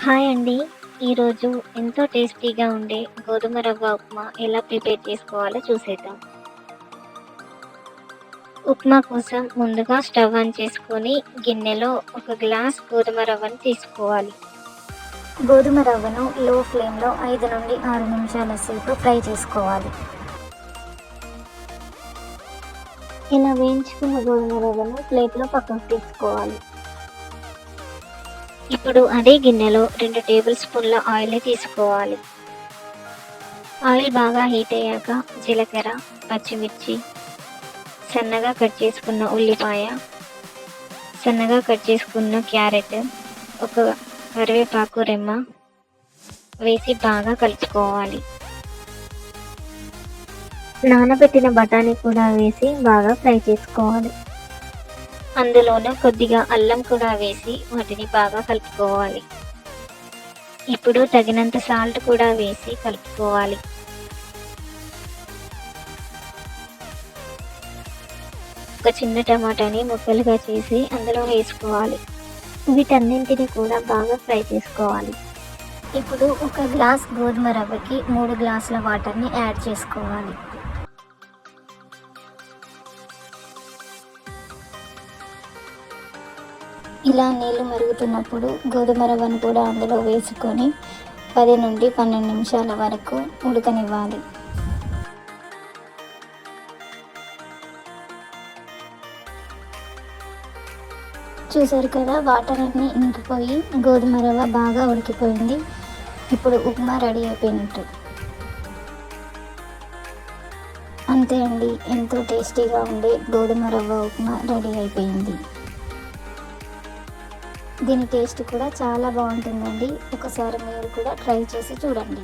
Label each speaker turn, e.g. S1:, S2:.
S1: Hi అండి. ఈరోజు ఎంతో టేస్టీగా ఉండే గోధుమ రవ్వ ఉప్మా ఎలా ప్రిపేర్ చేసుకోవాలో చూసేద్దాం. ఉప్మా కోసం ముందుగా స్టవ్ ఆన్ చేసుకొని గిన్నెలో ఒక గ్లాస్ గోధుమ రవ్వను తీసుకోవాలి. గోధుమ రవ్వను లో ఫ్లేమ్లో 5 నుండి 6 నిమిషాల సేపు ఫ్రై చేసుకోవాలి. ఇలా వేయించుకున్న గోధుమ రవ్వను ప్లేట్లో పక్కకు తీసుకోవాలి. ఇప్పుడు అదే గిన్నెలో 2 టేబుల్ స్పూన్ల ఆయిల్‌ని తీసుకోవాలి. ఆయిల్ బాగా హీట్ అయ్యాక జీలకర్ర, పచ్చిమిర్చి, సన్నగా కట్ చేసుకున్న ఉల్లిపాయ, సన్నగా కట్ చేసుకున్న క్యారెట్, ఒక కరివేపాకు రెమ్మ వేసి బాగా కలుపుకోవాలి. నానబెట్టిన బఠానీ కూడా వేసి బాగా ఫ్రై చేసుకోవాలి. అందులోనే కొద్దిగా అల్లం కూడా వేసి వాటిని బాగా కలుపుకోవాలి. ఇప్పుడు తగినంత సాల్ట్ కూడా వేసి కలుపుకోవాలి. ఒక చిన్న టమాటాని ముక్కలుగా చేసి అందులో వేసుకోవాలి. వీటన్నింటిని కూడా బాగా ఫ్రై చేసుకోవాలి. ఇప్పుడు ఒక గ్లాస్ గోధుమ రవ్వకి 3 గ్లాసుల వాటర్ని యాడ్ చేసుకోవాలి. ఇలా నీళ్లు మరుగుతున్నప్పుడు గోధుమ రవ్వను కూడా అందులో వేసుకొని 10 నుండి 12 నిమిషాల వరకు ఉడకనివ్వాలి. చూసారు కదా, వాటర్ అన్నీ ఇంకిపోయి గోధుమ రవ్వ బాగా ఉడికిపోయింది. ఇప్పుడు ఉప్మా రెడీ అయిపోయినట్టు. అంతే అండి, ఎంతో టేస్టీగా ఉండే గోధుమ రవ్వ ఉప్మా రెడీ అయిపోయింది. దీని టేస్ట్ కూడా చాలా బాగుంటుందండి. ఒకసారి మీరు కూడా ట్రై చేసి చూడండి.